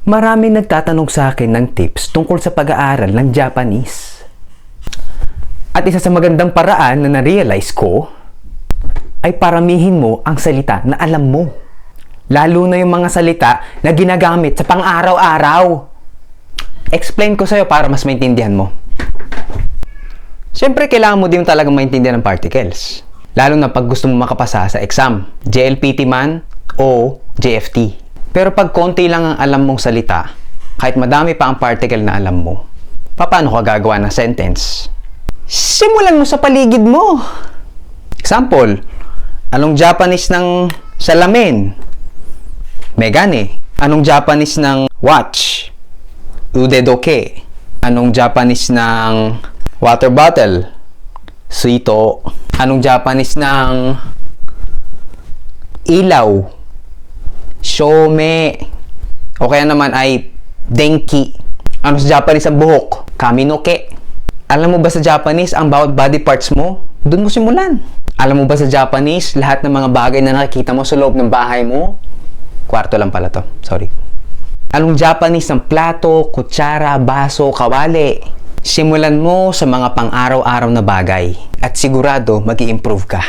Marami nagtatanong sa akin ng tips tungkol sa pag-aaral ng Japanese. At isa sa magandang paraan na na-realize ko ay paramihin mo ang salita na alam mo. Lalo na yung mga salita na ginagamit sa pang-araw-araw. Explain ko sa'yo para mas maintindihan mo. Siyempre, kailangan mo din talagang maintindihan ng particles. Lalo na pag gusto mo makapasa sa exam. JLPT man o JFT. Pero pag konti lang ang alam mong salita, kahit madami pa ang particle na alam mo, paano ka gagawa ng sentence? Simulan mo sa paligid mo. Example, anong Japanese ng salamin? Megane. Anong Japanese ng watch? Udedoke. Anong Japanese ng water bottle? Suito. Anong Japanese ng ilaw? Shome. O kaya naman ay denki. Ano sa Japanese ang buhok? Kaminoke. Alam mo ba sa Japanese ang bawat body parts mo? Doon mo simulan. Alam mo ba sa Japanese lahat ng mga bagay na nakikita mo sa loob ng bahay mo? Kwarto lang pala to. Sorry. Anong Japanese ng plato, kutsara, baso, kawali? Simulan mo sa mga pang-araw-araw na bagay at sigurado mag-i-improve ka.